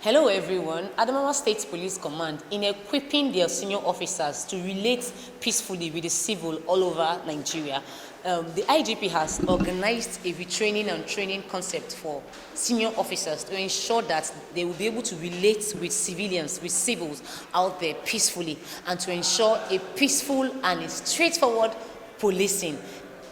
Hello everyone, Adamawa State Police Command in equipping their senior officers to relate peacefully with the civil all over Nigeria. The IGP has organized a retraining and training concept for senior officers to ensure that they will be able to relate with civilians, with civils out there peacefully, and to ensure a peaceful and a straightforward policing.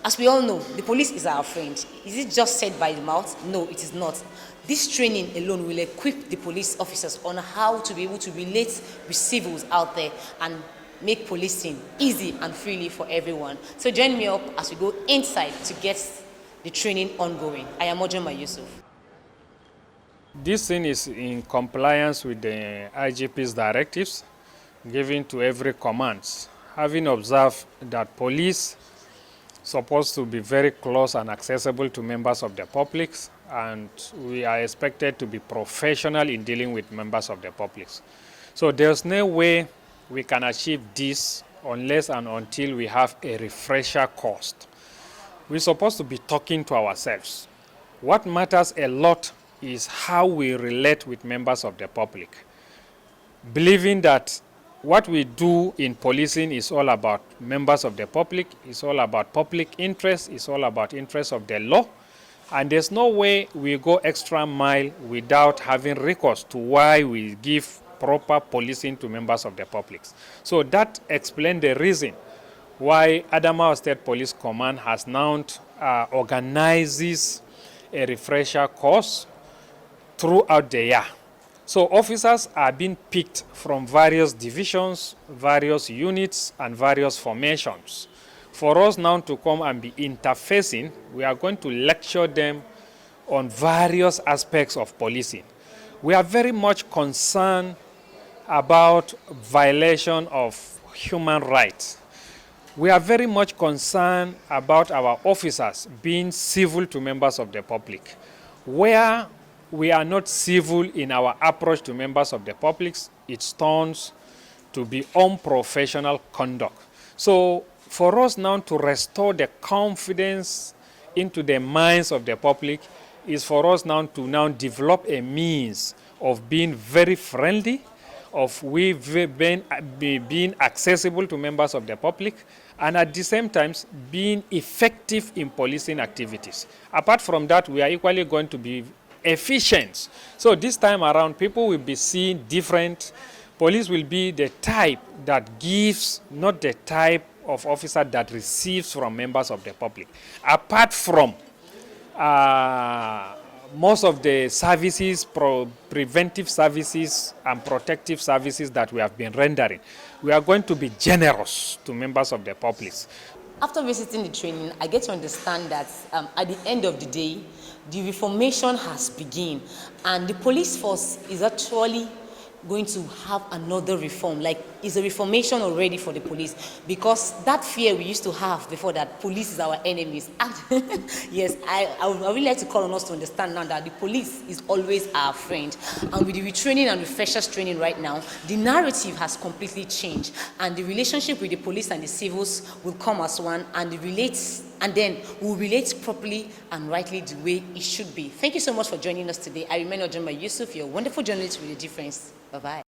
As we all know, the police is our friend. Is it just said by the mouth? No, it is not. This training alone will equip the police officers on how to be able to relate with civils out there and make policing easy and freely for everyone. So join me up as we go inside to get the training ongoing. I am Ojema Yusuf. This thing is in compliance with the IGP's directives given to every command. Having observed that police supposed to be very close and accessible to members of the public, and we are expected to be professional in dealing with members of the public. So there's no way we can achieve this unless and until we have a refresher course. We're supposed to be talking to ourselves. What matters a lot is how we relate with members of the public, believing that what we do in policing is all about members of the public, it's all about public interest, it's all about interest of the law, and there's no way we go extra mile without having recourse to why we give proper policing to members of the public. So that explains the reason why Adamawa State Police Command has now organizes a refresher course throughout the year. So officers are being picked from various divisions, various units, and various formations. For us now to come and be interfacing, we are going to lecture them on various aspects of policing. We are very much concerned about violation of human rights. We are very much concerned about our officers being civil to members of the public. Where we are not civil in our approach to members of the public, it turns to be unprofessional conduct. So for us now to restore the confidence into the minds of the public is for us now to develop a means of being very friendly, of being accessible to members of the public, and at the same time being effective in policing activities. Apart from that, we are equally going to be efficient. So this time around, people will be seeing different. Police will be the type that gives, not the type of officer that receives from members of the public. Apart from most of the services, preventive services and protective services that we have been rendering, we are going to be generous to members of the public. After visiting the training, I get to understand that at the end of the day, the reformation has begun, and the police force is actually going to have another reform. Like, it's a reformation already for the police, because that fear we used to have before, that police is our enemies. Yes, I would really like to call on us to understand now that the police is always our friend. And with the retraining and refreshers training right now, the narrative has completely changed, and the relationship with the police and the civils will come as one, and then we'll relate properly and rightly the way it should be. Thank you so much for joining us today. I remain Ojema Yusuf, your wonderful journalist with a difference. Bye-bye.